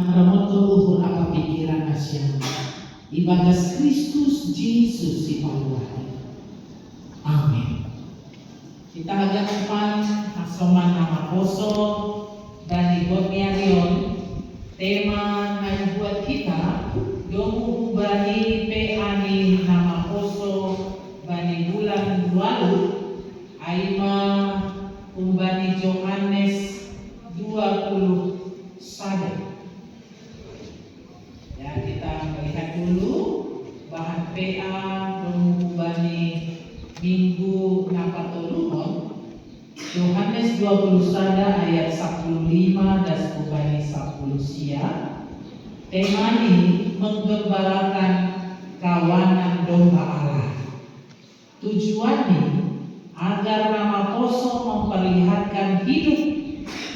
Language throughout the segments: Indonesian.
Ramoto luhur apa pikiran nasional ibadah Kristus Yesus si Paluahi. Amin. Kita agak depan asoman nama poso dan ibotnya Leon. Tema yang buat kita domu bani peani nama poso bani bulan lalu aima umbani Yohanes 20 sada. Ya, kita melihat dulu bahan PA domu bani minggu napa toluhon Yohanes 20 sada ayat 15 dan bani 10 sia. Tema ini menggembalakan kawanan domba Allah. Tujuannya agar nama poso memperlihatkan hidup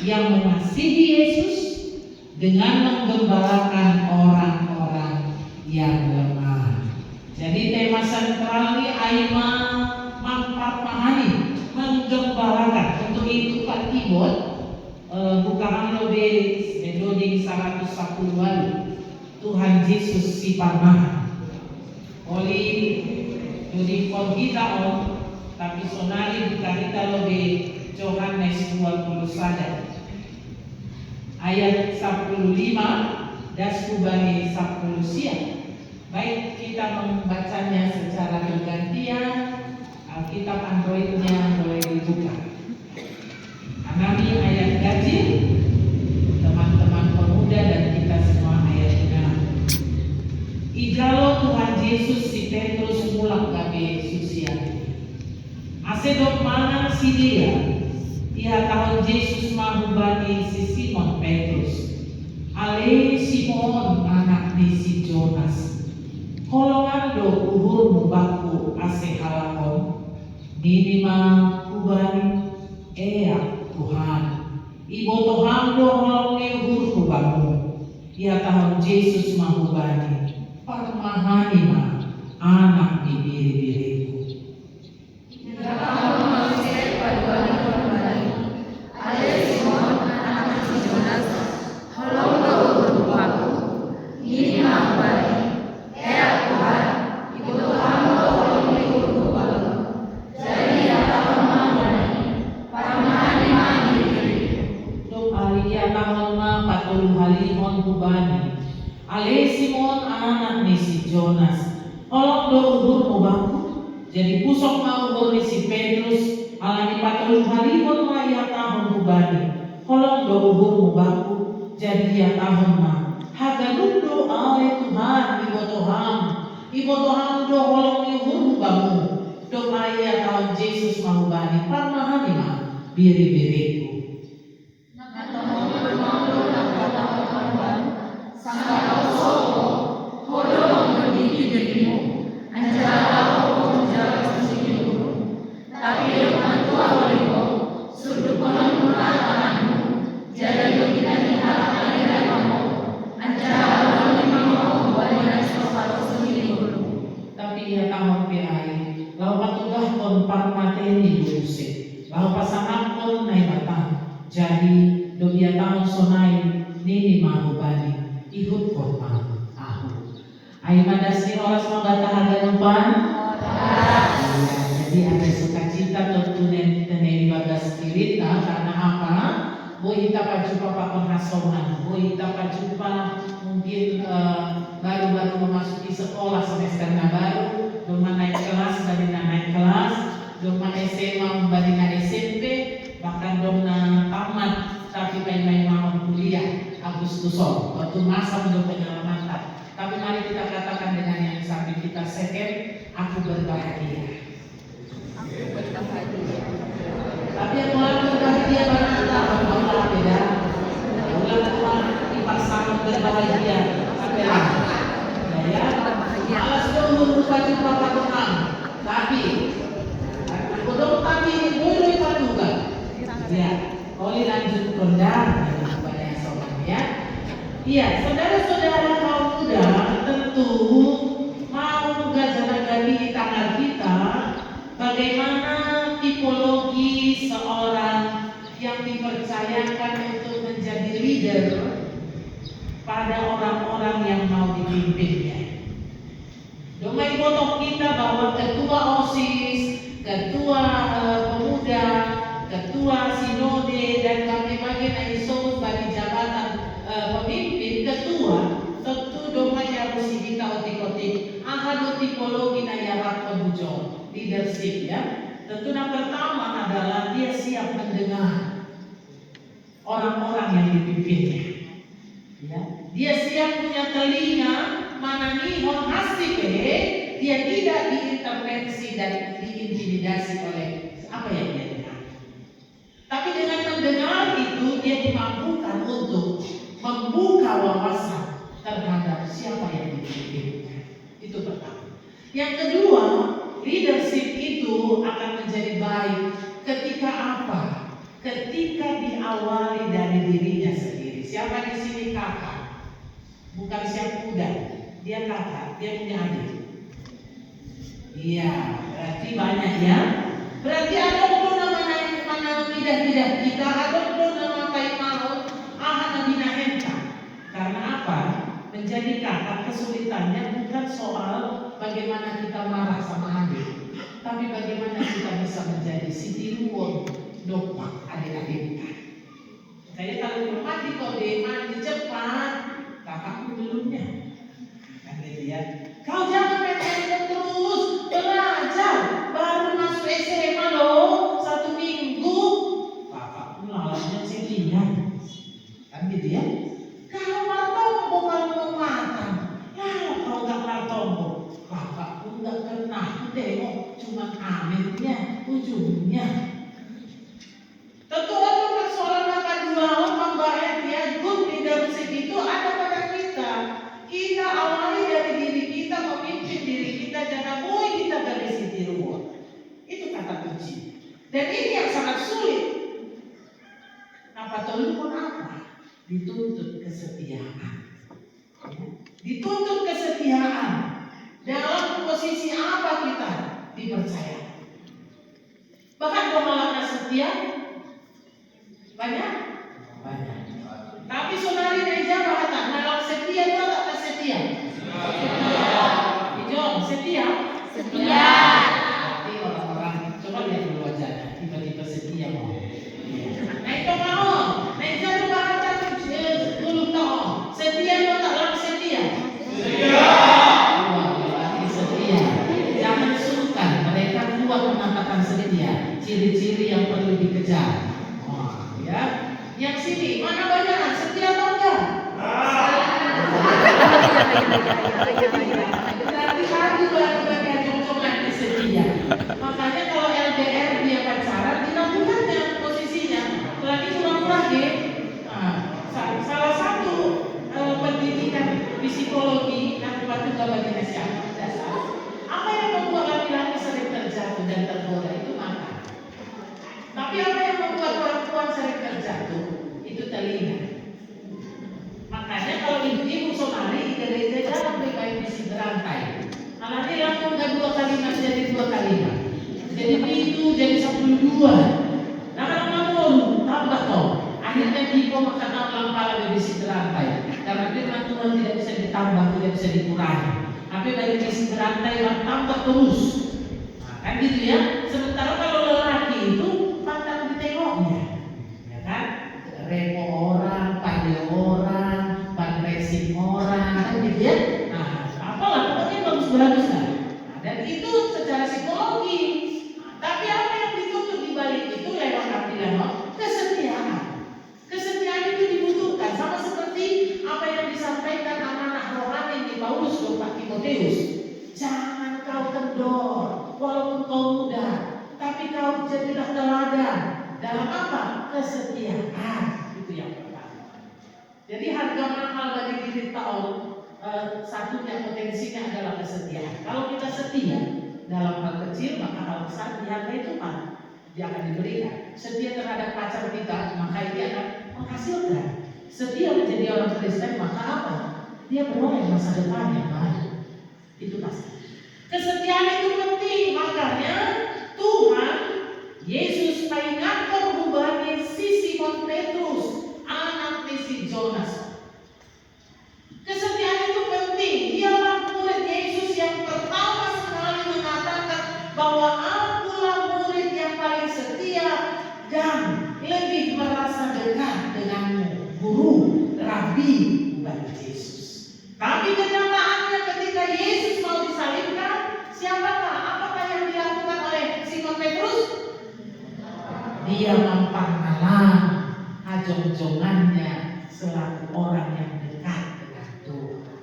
yang mengasihi Yesus dengan menggembalakan orang-orang yang lemah. Jadi tema sentral ini aima memperpahami, menggembalakan. Untuk itu Pak Kibot bukaan lobe di 110 Tuhan Yesus si Parma. Oli di kita on tapi sonali bukan kita lobe Yohanes 20 sada ayat 15 dan subani 10 sia. Baik, kita membacanya secara bergantian. Alkitab Androidnya boleh dibuka. Anami ayat gaji, teman-teman pemuda dan kita semua ayat genap. Ijalo Tuhan Yesus si Petrus mulak gabe susia. Asedok mana si dia? Ia tahun Yesus mahu bani si Simon Petrus. Ale Simon anak ni si Jonas. Kolongan do uhur mubaku ase halakon. Nini ma kubani ea Tuhan. Ibo Tuhan do holongi uhur kubamu. Ia tahun Yesus mahu bani. Parmahani ma anak di biri-biriku. Ale Simon anak ni si Jonas. Olok do uhur mubaku. Jadi pusok mau uhur ni si Petrus. Alani patulung halihon ma ia tahun mubani. Olok do uhur mubaku. Jadi ia tahun ma. Haganun do ale Tuhan ibo Tuhan. Ibo Tuhan do olok ni uhur mubamu. Do ia tahun Yesus mau bani. Parmahani ma biri-biriku. Jadi dobia tahun sonai nini mahu bani ihut korban ahu. Aima dasni oras mabata harga numpan. Jadi ada sukacita tentunya teneri bagas kirita karena apa? Boy kita pajumpa pakon hasoman. Boy kita pajumpa mungkin baru-baru memasuki sekolah semester baru. Doma naik kelas dari naik kelas. Doma SMA membandingkan SMP. Bahkan dona tamat tapi main-main mau kuliah Agustuson waktu masa untuk pengalaman. Tapi mari kita katakan dengan yang sambil kita second, aku berbahagia. Tapi yang mulai berbahagia mana Allah beda. Ulang tua dipasang berbahagia sampai lama. Ya, malas dong lupa jumpa patungan. Tapi aku dong tapi boleh patungan. Ya, oleh lanjut kondang kepada sobat ya. Iya, saudara-saudara kaum muda tentu mau gajah-gajah tangan kita bagaimana tipologi seorang yang dipercayakan untuk menjadi leader pada orang-orang yang mau dipimpinnya. Domai foto kita bahwa ketua OSIS, ketua pemuda, ketua sinode dan bagi-bagi naisos bagi jabatan pemimpin ketua tentu domai harus kita otik-otik ahadu tipologi na yarak pemujo leadership ya. Tentu yang pertama adalah dia siap mendengar orang-orang yang dipimpinnya. Ya, dia siap punya telinga manani hon hasipe, dia tidak diintervensi dan diintimidasi oleh apa yang dia dengar. Tapi dengan mendengar itu dia dimampukan untuk membuka wawasan terhadap siapa yang dipimpinnya. Itu pertama. Yang kedua, leadership itu akan menjadi baik ketika apa? Ketika diawali dari dirinya sendiri. Siapa di sini kakak? Bukan siap muda, dia kakak, dia punya adik. Iya, berarti banyak ya. Berarti ada pun mana tidak kita, ada pun nama baik maut, nabina henta. Karena apa? Menjadi kakak kesulitannya bukan soal bagaimana kita marah sama adik, tapi bagaimana kita bisa menjadi sitiruon dopak adik-adik kita. Saya kalau mati kode mandi cepat, kakakku belumnya. Kan gitu ya. Kau jangan main terus, belajar. Baru masuk SMA loh, 1 minggu. Kakakku lawannya sendirian. Kan gitu ya. Kau martombo kalau mau makan. Ya kau gak martombo. Kakakku gak pernah tengok, cuma amitnya, ujungnya. Tentu ada persoalan makan dua membayar ya, good leadership itu ada pada kita. Kita awali dari diri kita, memimpin diri kita, jangan boleh kita dari sisi ruang. Itu kata kunci. Dan ini yang sangat sulit. Apa tolong pun apa? Dituntut kesetiaan. Ya. Dituntut kesetiaan. Dalam posisi apa kita dipercaya? Bahkan pemalangnya setia banyak. Tapi saudari Neja berkata, nalar setia itu tak setia. Hijau, setia. Setia. Berarti orang-orang coba lihat dulu wajahnya, tiba-tiba setia mau. Nah itu mau. Neja itu berkata 10 tahun. Setia itu tak setia. Setia. Berarti setia. Jangan sungkan, mereka kuat menampakkan setia. Ciri-ciri yang perlu dikejar. Ya, yang sini mana banyak setia atau enggak? Berarti ada bagian contohan di setia. Makanya kalau LDR dia pacaran, diragukannya posisinya. Lagi kurang lagi. Salah satu pendidikan psikologi yang juga bagi siapa dasar. Apa yang membuat laki-laki sering terjatuh dan tergoda itu mata. Tapi apa yang membuat perempuan sering terjatuh itu telinga. Makanya kalau ibu-ibu sonari gereja jangan baik-baik bisi berantai. Karena dia langsung nggak 2 kalimat jadi 2 kalimat. Jadi itu jadi 12. Nah kalau mau tambah toh. Akhirnya ibu maka tambah pala bisi berantai. Karena firman Tuhan tidak bisa ditambah, tidak bisa dikurangi. Tapi dari bisi berantai tambah terus. Nah, kan gitu ya. Sementara kalau lelaki itu pantang ditengoknya, ya kan? Repo orang, pandai orang, pandresing orang, kan gitu ya? Nah, apalah pokoknya bagus-bagus lah. Nah, dan itu secara psikologi. Nah, tapi apa yang dituntut di balik itu lewat artinya kesetiaan. Kesetiaan itu dibutuhkan sama seperti apa yang disampaikan amanah rohani di Paulus ke Pak Timotius. Jangan kau kendor, walaupun kau muda. Tapi kau jadilah teladan dalam apa? Kesetiaan. Itu yang pertama. Jadi harga mahal bagi diri tahu satunya potensinya adalah kesetiaan. Kalau kita setia dalam hal kecil, maka hal besar dihargai Tuhan. Dia akan diberikan. Setia terhadap pacar kita, maka dia akan menghasilkan. Setia menjadi orang Kristen, maka apa? Dia beroleh masa depan yang baik. Itu pasti. Kesetiaan itu penting, makanya Tuhan Yesus mengingatkan hubungan si Simon Petrus, anak si Jonas. bagi Yesus. Tapi kenyataannya ketika Yesus mau disalibkan, siapakah? Apakah yang dilakukan oleh Simon Petrus? Dia memperkenalan ajong-jongannya selaku orang yang dekat dengan Tuhan.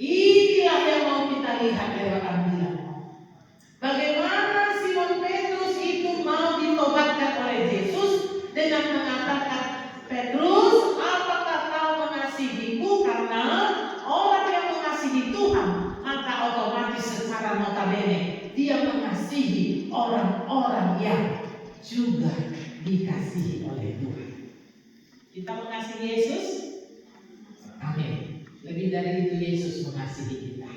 Inilah yang mau kita lihat lewat Ambilan. Bagaimana Simon Petrus itu mau ditobatkan oleh Yesus dengan mengatakan, Petrus, apakah kau mengasihiku? Karena orang yang mengasihi Tuhan, maka otomatis secara notabene dia mengasihi orang-orang yang juga dikasihi oleh Tuhan. Kita mengasihi Yesus? Amin. Lebih dari itu Yesus mengasihi kita.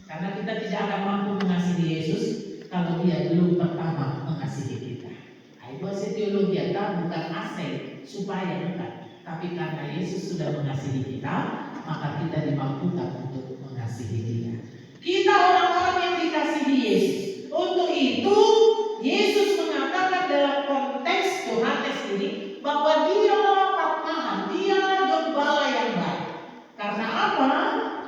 Karena kita tidak akan mampu mengasihi Yesus kalau dia belum pertama mengasihi kita. Itu hasil teologi kita bukan asal supaya bukan. Tapi karena Yesus sudah mengasihi kita, maka kita dimampukan untuk mengasihi dia. Kita orang-orang yang dikasihi Yesus. Untuk itu Yesus mengatakan dalam konteks Yohanes ini bahwa dia Parmahan, dia gembala yang baik. Karena apa?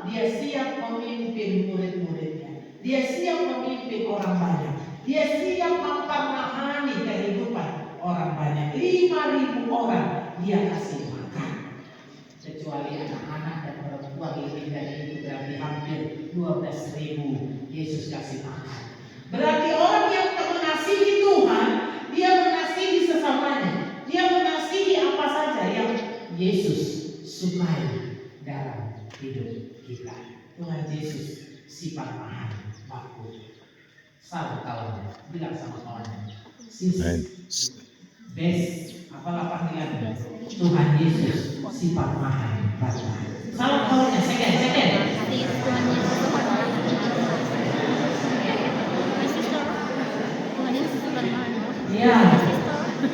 Dia siap memimpin murid-muridnya. Dia siap memimpin orang banyak. Dia siap mempermahani kehidupan orang banyak. 5.000 orang dia kasih makan. Kecuali anak-anak dan perempuan lebih dari itu, berarti hampir 12.000 Yesus kasih makan. Berarti orang yang mengasihi Tuhan, dia mengasihi sesamanya. Dia mengasihi apa saja yang Yesus sukai dalam hidup kita. Tuhan Yesus sifat maha makmur. Salah kawan, bilang sama kawannya, best, apalah panggilannya? Tuhan Yesus sifat maha makmur. Salah kawannya, second. Ya,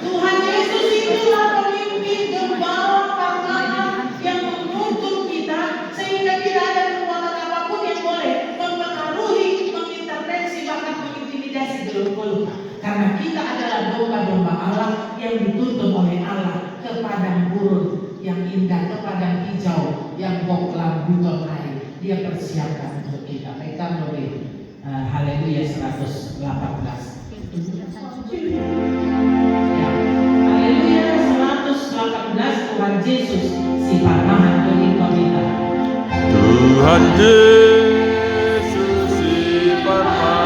Tuhan Yesus itulah pemimpin gembala Parmahan yang menuntun kita sehingga tidak ada kekuatan apapun yang boleh mempengaruhi, mengintervensi, bahkan mengintimidasi gelut-gelut. Karena kita adalah domba-domba Allah yang dituntun oleh Allah ke padang gurun yang indah, ke padang hijau yang boklam buton air. Dia persiapkan untuk kita. Pekan lebih Haleluya 118. Ya, Haleluya 118. Tuhan Yesus sifat maha kita. Tuhan Yesus sifat maha.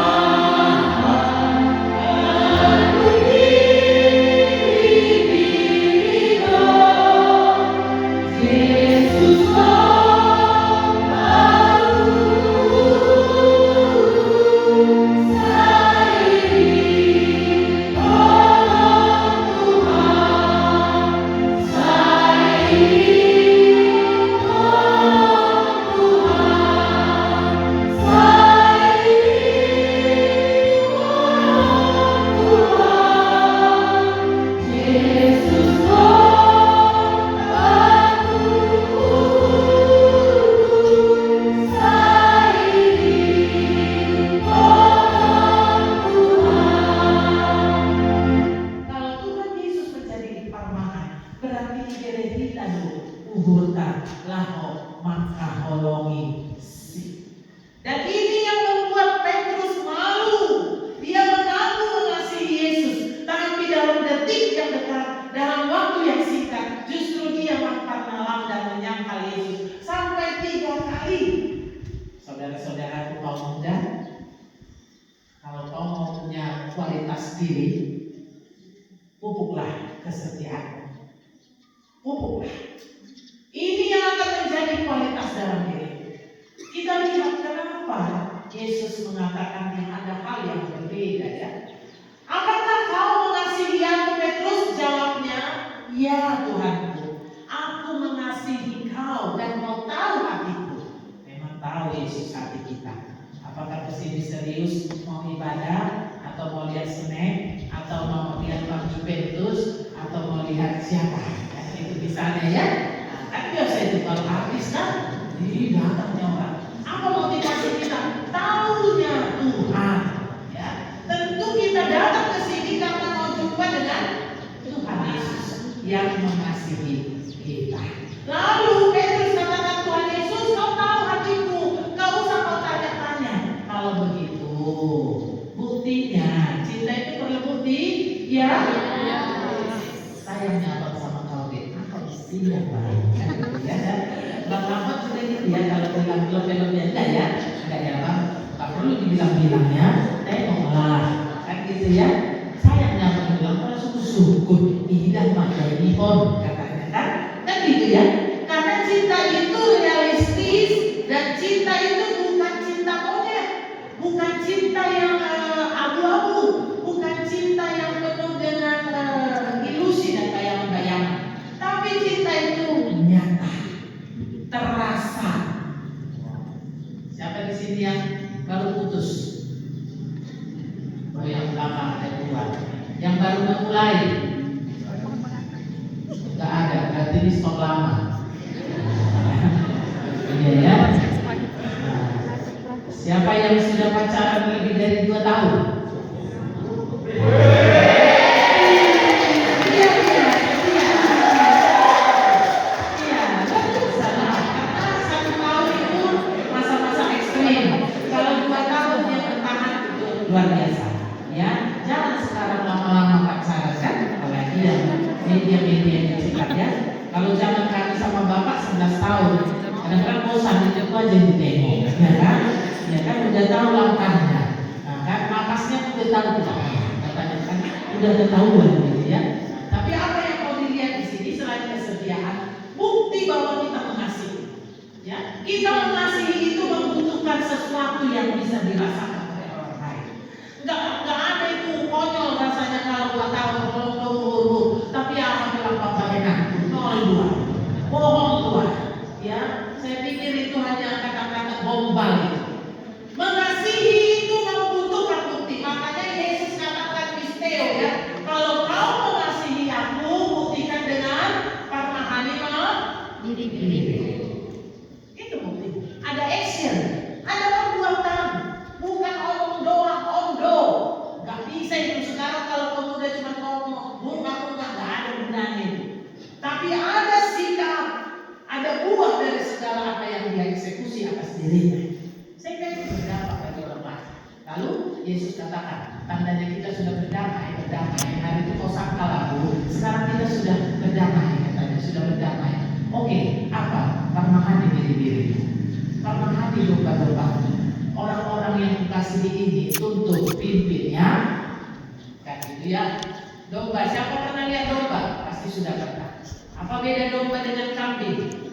Dan ini yang membuat Petrus malu. Dia mengaku mengasihi Yesus, tapi dalam detik yang dekat, dalam waktu yang singkat, justru dia memperkenalan dan menyangkal Yesus sampai 3 kali. Saudara-saudaraku kaum muda, kalau kau mau punya kualitas diri, pupuklah kesetiaan. Pupuklah. Ini yang akan menjadi kualitas dalam diri. Kita lihat kenapa Yesus mengatakan ada hal yang berbeda ya. Apakah kau mengasihi aku Petrus? Jawabnya, ya Tuhanku. Aku mengasihi kau dan kau tahu hatiku. Memang tahu Yesus hati kita. Apakah kesini serius mau ibadah atau mau lihat snack atau mau lihat Bang Juventus atau mau lihat siapa? Ya, itu misalnya ya. Nah, tapi biasa itu kalau artis kan, ini datangnya orang. Apa mau dikasih kita? Taunya Tuhan. Ya, tentu kita datang ke sini karena mau jumpa dengan Tuhan Yesus yang mengasihi kita. Lalu bilang lebih-lebih enggak ya, Bang. Tak perlu dibilang-bilangnya, tengoklah, kan gitu ya. Sayangnya bilang orang syukur tidak pakai iPhone katanya kan gitu ya. Karena cinta itu realistis dan cinta itu bukan cinta monyet, bukan cinta yang abu-abu, bukan cinta yang penuh dengan ilusi dan bayangan-bayangan. Tapi cinta itu nyata, terasa. Siapa di sini yang baru putus? Oh, yang belakang ada dua. Yang baru memulai? Enggak ada, berarti ini stok lama. Iya ya. Nah, siapa yang sudah pacaran lebih dari 2 tahun? Luar biasa ya, jangan sekarang lama-lama pacaran kan, apalagi yang media-media dicetak ya. Kalau zaman kami sama bapak 11 tahun, kadang-kadang bosan itu aja ditengok ya kan udah tahu langkahnya, nah kan napasnya udah tahu katanya kan udah ketahuan gitu ya. Tapi apa yang mau dilihat di sini selain kesetiaan, bukti bahwa kita mengasihi ya. Kita mengasihi itu membutuhkan sesuatu yang bisa dirasakan. Enggak ada itu konyol rasanya kalau 2 tahun belum tapi alhamdulillah papa enak bohong tua ya. Saya pikir itu hanya kata-kata gombal itu. Mengasihi itu membutuhkan bukti. Makanya Yesus katakan pisteo ya, kalau kau mengasihi aku buktikan dengan permahani diri. Itu bukti. Ada action, ada perbuatan, bukan omong doang. Gak bisa itu sekarang kalau pemuda cuma ngomong bunga gak ada gunanya itu. Tapi ada sikap, ada buah dari segala apa yang dia eksekusi atas dirinya. Sehingga itu berdampak bagi orang lain. Lalu Yesus katakan tandanya kita sudah berdamai. Hari itu kau sangka lalu, sekarang kita sudah berdamai katanya, sudah berdamai. Oke, apa? Permahani diri. Permahani domba-domba. Orang-orang yang dikasihi ini tuntut pimpinnya kan gitu ya. Domba, siapa pernah lihat domba? Pasti sudah pernah. Apa beda domba dengan kambing?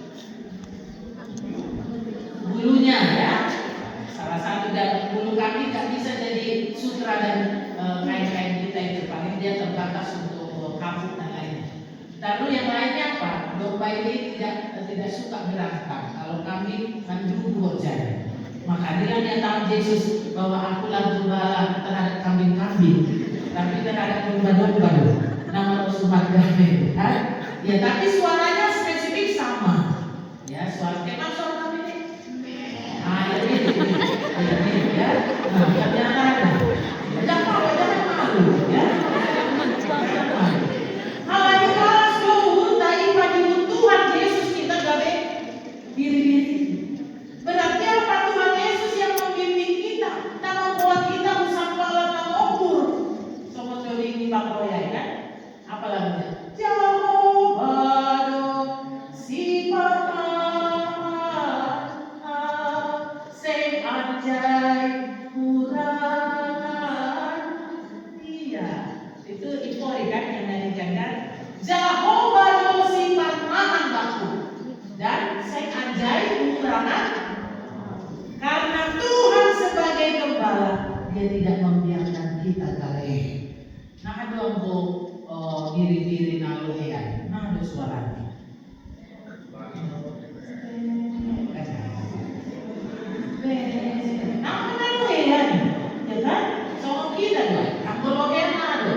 Bulunya ya. Salah satu dari bulu kambing tak bisa jadi sutra dan kain-kain kita itu, paling dia terbatas untuk kabut dan lainnya. Lalu yang lainnya apa? Domba ini tidak suka berantem. Kalau kambing menjubur saja. Maka dia tahu Yesus bahwa akulah gembala terhadap kambing-kambing, tapi terhadap domba-domba nama Rasulullah damai kan? Ya tapi suaranya spesifik sama ya, suara kenal suara kambing ini ya ternyata jangan malu ya. Halanya kalau suhu tadi pada Tuhan Yesus kita gabe diri-diri. Berarti apa? Tuhan Yesus yang membimbing kita, tak membuat kita usapala mengukur. Sobat joli ini bakoya kan? Apa lagunya? Jehovah si sing anjay kurangan. Iya, itu Ipori kan yang nyanyikan kan? Jehovah si permahan baku dan sing anjay kurangan. Karena Tuhan sebagai gembala, dia tidak membiarkan kita galeh. Nah dong diri-diri naluhean, nah ada suaranya. Nah naluhean, ya kan? Soal kita dong, aku lohean ada.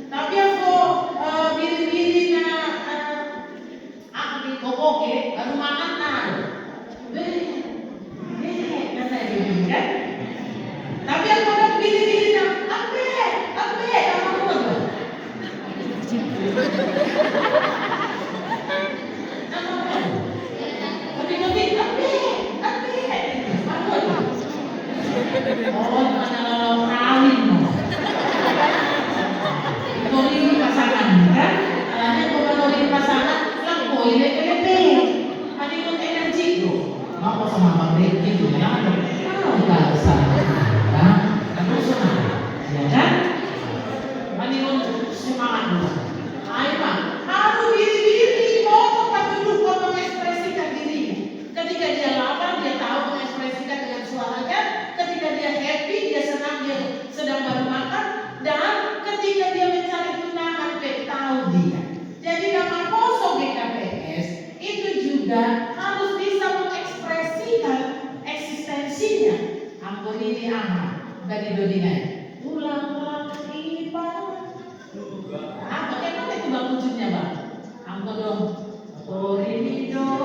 Tapi aku diri-diri na aku dikokoke, baru makan nah. Tapi aku udah pilih ape, kamu oh, mana kawin pasangan kan? Alahnya kalau pasangan lang boy, lele-lele. juga harus bisa mengekspresikan eksistensinya. Ampun ini dari dodingan. Ulang-ulang ini Pak. Bagaimana itu bang wujudnya bang? Ampun dong. Ini dong.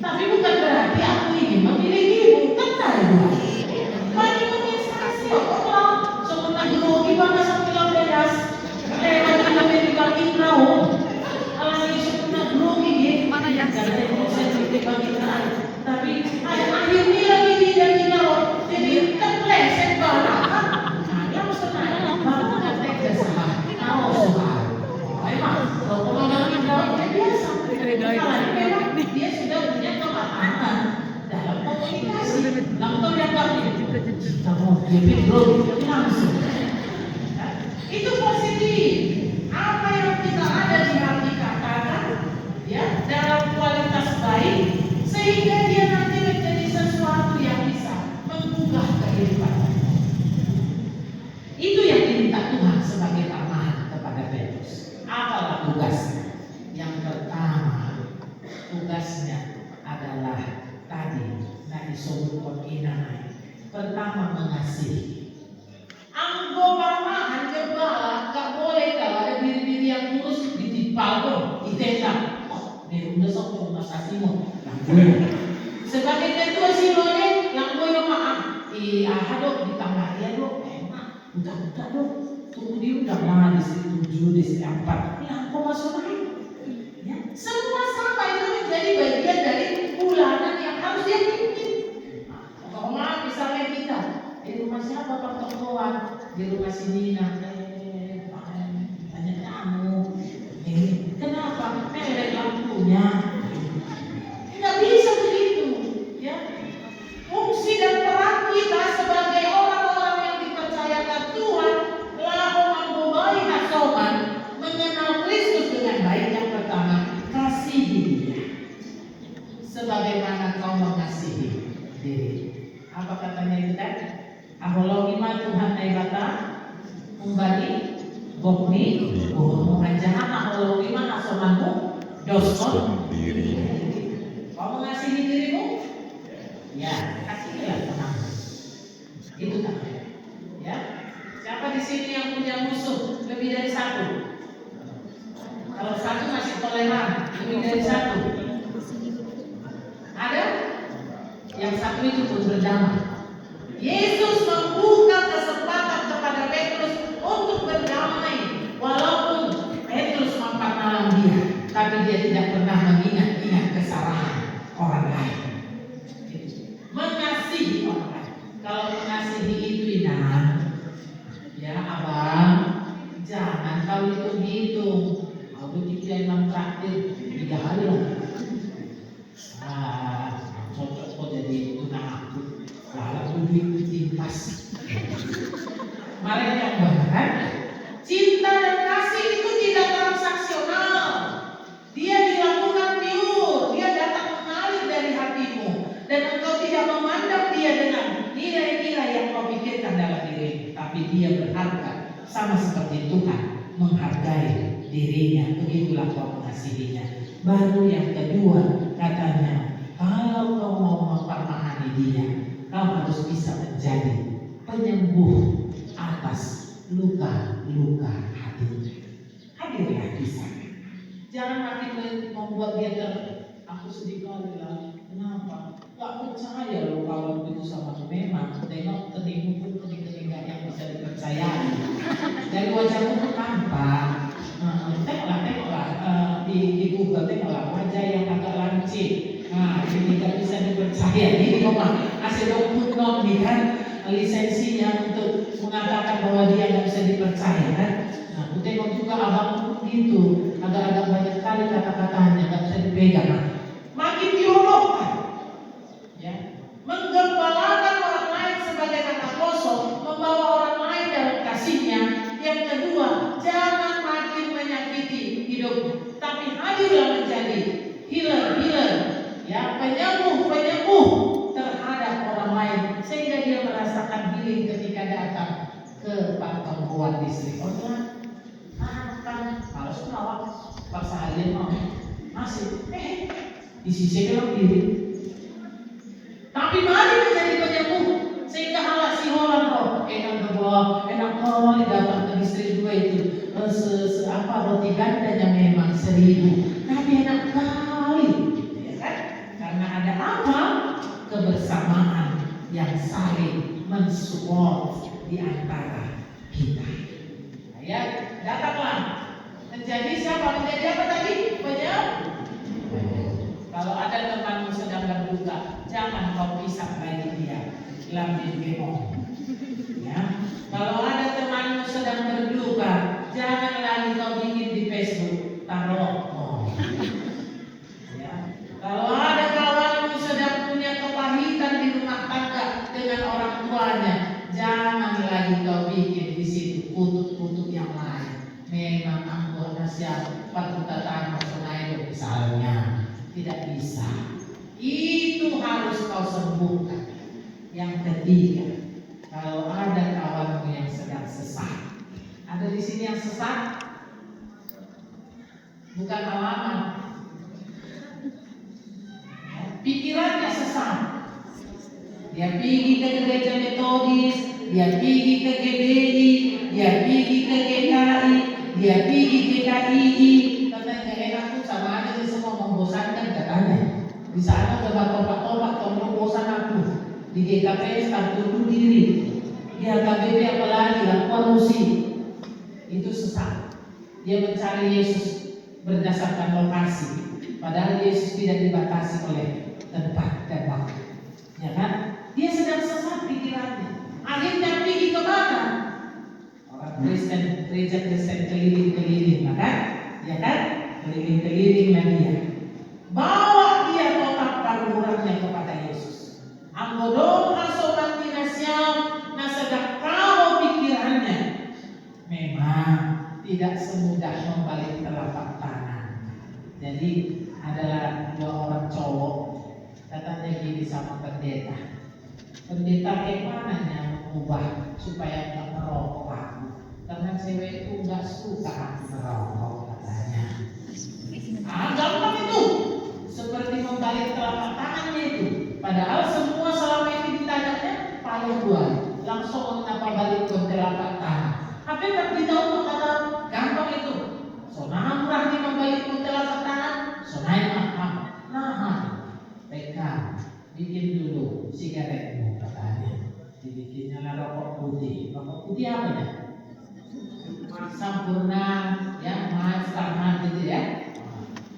Tapi bukan berarti aku ingin memilikimu, tenang ya. Mari menginspirasi Allah. Sebenarnya grogi banget sampai lo beres. Lewat kita medical inau. Alami sebenarnya grogi gitu. Mana yang saya sensitif bagi kita. Tapi akhirnya lagi tidak inau. Jadi terpleset banget. Nah, yang sebenarnya baru ngetek sama. Tahu soal. Memang kalau orang biasa. Dia sudah punya kematangan dalam komunikasi. Langsung yang langsung. Itu positif. Apa yang kita ada di hati katakan, ya dalam kualitas baik, sehingga dia nanti menjadi sesuatu yang bisa menggugah kehidupan. Itu yang diminta Tuhan sebagai tambahan kepada Petrus. Apalah tugasnya? Yang pertama, tugasnya adalah tadi dari sumber pembinaan. Pertama, mengasihi. Anggota gembala gak boleh kalau ada diri-diri yang kurus ditipal ditendang. Ini udah sok kasihmu. Sebagai ketua Silone, yang boleh maaf. Dok ditambah ya dok. Udah dok. Tunggu dia udah lah di situ 7 di situ 4. Ya aku masuk lagi. Ya, semua sama itu menjadi bagian dari bulanan yang harus dia pimpin. Nah, misalnya kita di rumah siapa Pak Tokoan, di rumah si Nina, tanya kamu, ini kenapa merek lampunya? Nggak bisa begitu, ya. Fungsi dan peran kita sebagai orang-orang yang dipercayakan Tuhan lalu membawa hasoman mengenal Kristus dengan baik. Yang pertama, kasihi dia sebagaimana kau mengasihi diri. Apa katanya itu kan? Ahologima Tuhan aibata umbali bokni bohong anjahan ahologima hasomanmu doson diri. Kau mengasihi dirimu? Ya, kasihilah teman. Itu namanya. Ya. Siapa di sini yang punya musuh lebih dari satu? Kalau satu masih toleran, lebih dari satu. Ada? Yang satu itu pun berdamai. Yesus membuka kesempatan kepada Petrus untuk berdamai, walaupun Petrus mempermalam dia, tapi dia tidak pernah mengingat-ingat kesalahan orang lain. Mengasihi orang lain. Kalau mengasihi itu ya abang, jangan kau hitung-hitung. Aku tidak mentraktir 3 hari lah. Cocok kok jadi tunang aku. Lalu duit timpas. Mari yang bahkan cinta dan kasih itu tidak transaksional. Dia dilakukan pure. Dia datang mengalir dari hatimu. Dan engkau tidak memandang dia dengan nilai-nilai yang kau pikirkan dalam diri, tapi dia berharga sama seperti Tuhan menghargai dirinya. Begitulah kau mengasihinya. Baru yang kedua katanya, kalau kau mau mempermahani dia, kau harus bisa menjadi penyembuh atas luka-luka hati. Hadirlah bisa. Jangan makin membuat dia aku sedih kali lah. Kenapa? Gak percaya loh kalau itu sama aku. Memang tengok keningmu pun kening-kening yang bisa dipercayai. Dari wajahmu pun tampak. Tengoklah di Google, tengoklah wajah yang agak lancip. Nah, ini tidak bisa dipercaya. Ini memang hasil dokter nih kan lisensinya untuk mengatakan bahwa dia tidak bisa dipercaya kan. Nah, aku tengok juga abang gitu, agak-agak banyak sekali kata-katanya, tidak bisa dipegang. Maka penyembuh terhadap orang lain sehingga dia merasakan healing ketika datang ke pertemuan distrik online. Kan kalau melawat paksa halian mau masih di sisi dalam diri. Tapi mari menjadi penyembuh sehingga halah si orang roh enak kali datang ke distrik 2 itu roti gandanya memang 1000 tapi enak kali ya kan? Karena ada apa? Kebersamaan yang saling mensupport di antara kita. Ya, datanglah menjadi siapa? Menjadi apa tadi? Kalau ada temanmu sedang berduka, jangan kau pisah lagi dia. Lambil geong. Ya. Kalau ada temanmu sedang berduka, jangan lagi kau bikin di Facebook taruh. Ya. Kalau ada kawanmu sedang punya kepahitan di rumah tangga dengan orang tuanya, jangan lagi kau bikin di situ kutub-kutub yang lain. Memang anggota siapa perbuatan maksudnya misalnya tidak bisa. Itu harus kau sembuhkan. Yang ketiga, kalau ada kawanmu yang sedang sesat, ada di sini yang sesat, bukan halaman, pikirannya sesat. Dia pergi ke gereja Metodis, dia pergi ke GBI, dia pergi ke GKI, dia pergi ke KII. Katanya enak tuh sama aja sih, semua membosankan katanya. Di sana coba tobat, tolong bosan aku. Di GKPS kartu bunuh diri, di HKBP apalagi lakukan musik. Itu sesat. Dia mencari Yesus berdasarkan lokasi, padahal Yesus tidak dibatasi oleh tempat dan waktu. Ya kan? Dia sedang sesat pikirannya. Akhirnya pergi ke mana? Orang Kristen, gereja Kristen keliling-keliling, kan? Ya kan? Keliling-keliling dia. Bawa dia total kalurannya kepada Yesus. Anggodong asokan tinasiam nasedak kau pikirannya. Memang tidak semudah membalik telapak tangan. Jadi adalah 2 orang cowok katanya gini sama pendeta. Pendeta gimana mengubah supaya nggak merokok? Karena cewek itu nggak suka merokok katanya. Gampang itu, seperti membalik telapak tangannya itu. Padahal semua selama ini ditanyanya payah buat langsung mengapa balik ke telapak tangan. Tapi tak ditahu kata gampang itu. Sonahan berarti membalik ke telapak tangan. Sonahan apa? Nah, mereka bikin dulu sigaretmu katanya. Dibikinnya lah rokok putih. Rokok putih apa ya? Sampurna, ya, mas, taman gitu ya.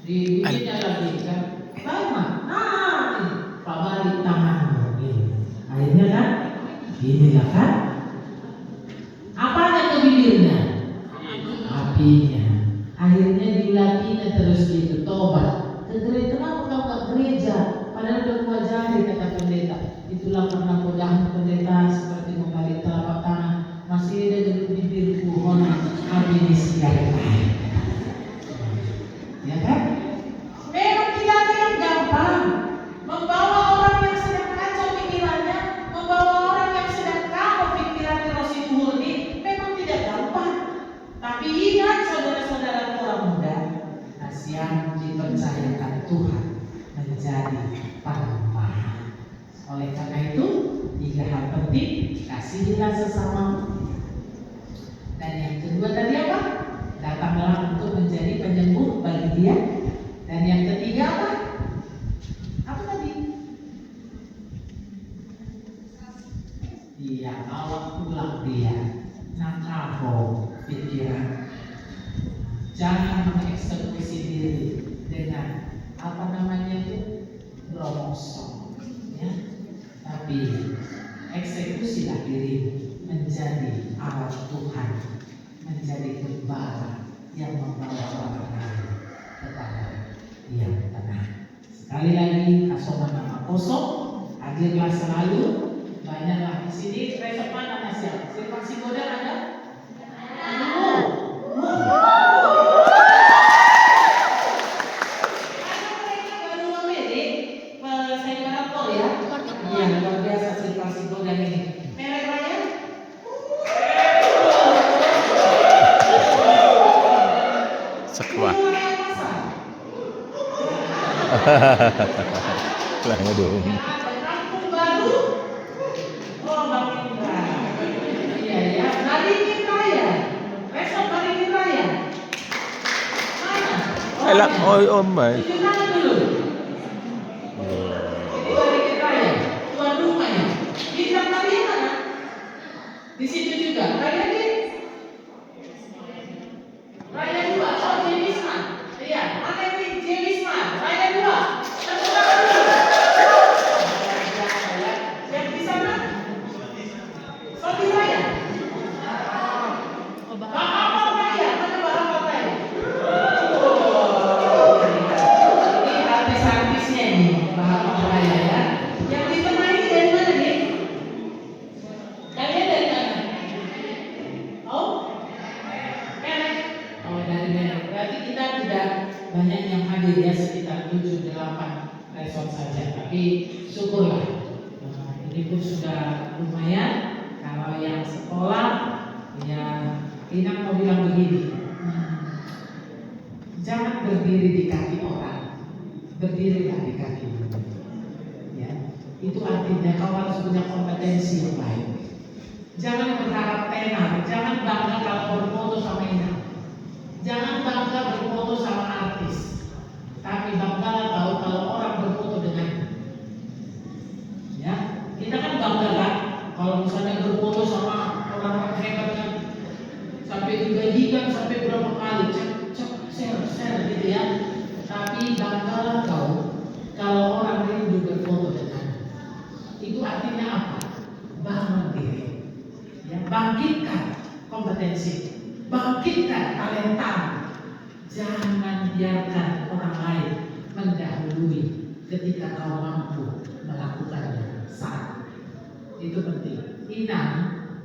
Dibikinnya lagi kan. Lama, ini pabalik tanganmu ini. Akhirnya kan, inilah kan. Apanya ke bibirnya? Apinya. Akhirnya dilatihnya terus gitu, tobat. Ke gereja, kenapa kau ke gereja? Padahal udah 2 jari kata pendeta. Itulah karena godaan pendeta seperti membalik telapak tangan. Masih ada di bibirku, hona api di siang. Ya kan? Memang tidak ada yang gampang. Membawa orang yang sedang kacau pikirannya, membawa orang yang sedang kacau pikirannya Rosi Murni, memang tidak gampang. Tapi ingat saudara-saudara orang muda, kasihan dipercayakan Tuhan menjadi pemahaman. Oleh karena itu, 3 hal penting, kasihilah sesama. Dan yang kedua tadi apa? Datanglah untuk menjadi penyembuh bagi dia. Dan yang ketiga apa? Apa tadi? Dia awak pulang dia. Nakal pikiran. Jangan mengeksekusi diri dengan apa namanya itu promosi, ya. Tapi eksekusilah diri menjadi alat Tuhan, menjadi gembala yang membawa orang lain kepada yang tenang. Sekali lagi, kasoman nama kosong, hadirlah selalu, banyaklah di sini. Besok mana nasihat? Silvasi Godan ada? Langsung. Yang ada kampung baru. Oh, makin raya. Iya ya, Balikin Raya. Besok Balikin Raya. Mana? Elak Orangnya. om mai. Tunjuk tangan dulu. Ini Balikin Raya. Tuan rumah ya. Bintang kalian mana? Di situ juga. Raya di Raya 2. Oh, Jelisman. Iya, mana ini Jelisman? Raya 2. Tepuk tangan dulu. Yang di sana? Sofi Raya. Bahapa Raya. Mana Bahapa Raya? Ini artis-artisnya ini, Bahapa Raya ya. Yang di tengah ini dari mana nih? Kalian dari mana? Oh? Merek. Oh, dari merek. Berarti kita tidak banyak yang hadir ya, sekitar 7-8 resort saja. Tapi syukurlah. Ini pun sudah lumayan. Kalau yang sekolah, ya Ina mau bilang begini, jangan berdiri di kaki orang, berdirilah di kaki. Ya, itu artinya kau harus punya kompetensi yang baik. Jangan berharap tenar, jangan bangga kalau berfoto sama Ina, jangan bangga berfoto sama artis, tapi banggalah tahu kalau orang berfoto dengan. Ya, kita kan bangga kan kalau misalnya berfoto sama orang hebat kan, sampai digajikan sampai berapa kali share gitu ya. Tapi banggalah kau kalau orang rindu berfoto dengan. Itu artinya apa? Bangun diri, ya, bangkitkan kompetensi, bangkitkan talenta. Jangan biarkan orang lain mendahului ketika kau mampu melakukannya saat itu penting. Ina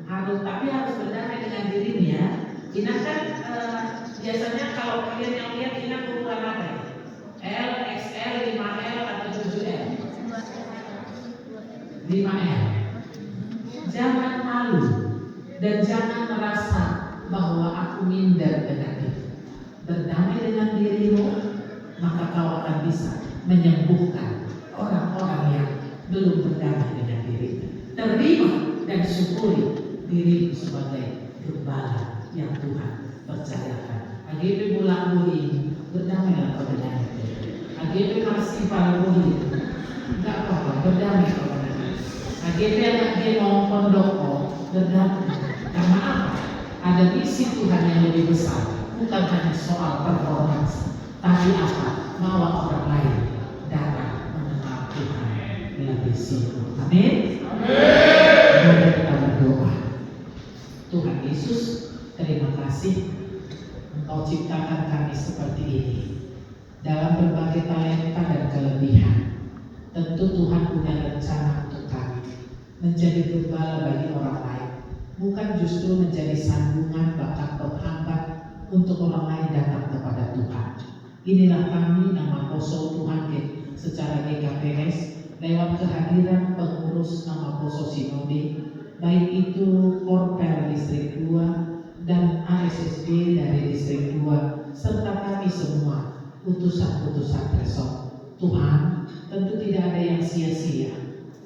harus, tapi harus berdamai dengan dirinya. Ina kan biasanya kalau kalian yang lihat Ina ukuran apa ya? L, XL, 5L atau 7L? 5L. Jangan malu dan jangan merasa bahwa aku minder dengan itu. Berdamai dengan dirimu, maka kau akan bisa menyembuhkan orang-orang yang belum berdamai dengan dirinya. Terima dan syukuri dirimu sebagai gembala yang Tuhan percayakan. AGP bulan buli, berdamailah kau dengan diri. AGP masih para buli, enggak apa-apa, berdamai kau dengan diri. AGP anak dia mau pondok, berdamai. Karena apa? Ada misi Tuhan yang lebih besar. Bukan hanya soal performance, tapi apa? Bawa orang lain datang mengenal Tuhan lebih singkat. Amin. Mari kita berdoa. Tuhan Yesus, terima kasih Engkau ciptakan kami seperti ini dalam berbagai talenta dan kelebihan. Tentu Tuhan punya rencana untuk kami menjadi gembala bagi orang lain, bukan justru menjadi sambungan bahkan penghambat untuk orang lain datang kepada Tuhan. Inilah kami nama Poso Tuhan secara GKPS lewat kehadiran pengurus nama Poso Sinode, baik itu Korper Distrik 2 dan ASSB dari Distrik 2 serta kami semua utusan-utusan resort. Tuhan, tentu tidak ada yang sia-sia.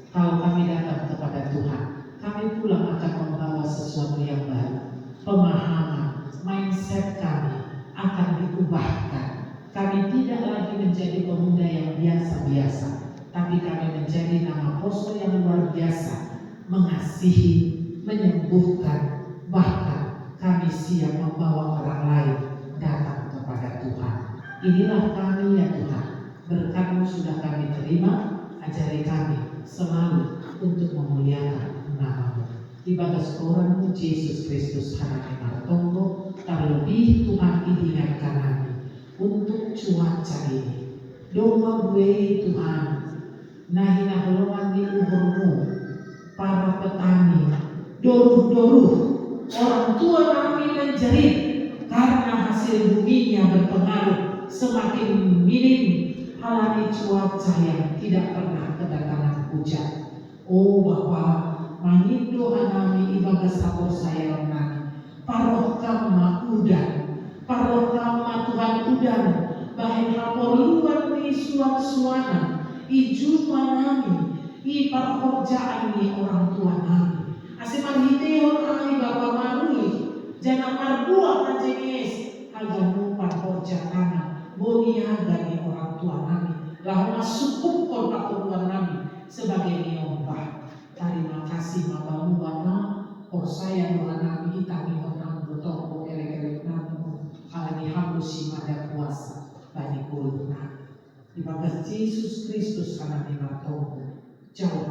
Kalau kami datang kepada Tuhan, kami pulang akan membawa sesuatu yang baru. Pemahaman, mindset kami akan diubahkan. Kami tidak lagi menjadi pemuda yang biasa-biasa, tapi kami menjadi nama Poso yang luar biasa, mengasihi, menyembuhkan, bahkan kami siap membawa orang lain datang kepada Tuhan. Inilah kami ya Tuhan, berkat-Mu sudah kami terima, ajari kami selalu untuk memuliakan nama-Mu. Ibadah seorang Yesus Kristus Hakim Martongo, terlebih Tuhan ingatkan kami untuk cuaca ini. Doa gue Tuhan, nahina holongan di umurmu, para petani, doruh-doruh, orang tua kami menjerit karena hasil buminya berpengaruh semakin minim, alami cuaca yang tidak pernah kedatangan hujan. Oh Bapa, mangindo hanami ibadah sapor saya nami, paroh kama udan, paroh kama Tuhan udan, bahwa perluan ni suat-suana, i jumpa nami, i perkerjaan ni orang tua nami. Asiman hiteon ai bapa marui, jangan marbuah kajenis, agar mumpar perjalanan, boni harga ni orang tua nami. Lalu masuk kon perluan nami sebagai nyoba. Terima kasih Bapak Wana, saya doa nami kita ni orang betul elek-elek nami, alami hamusi mada kuasa bagi kuluna. Di bagas Yesus Kristus karena dimatung jauh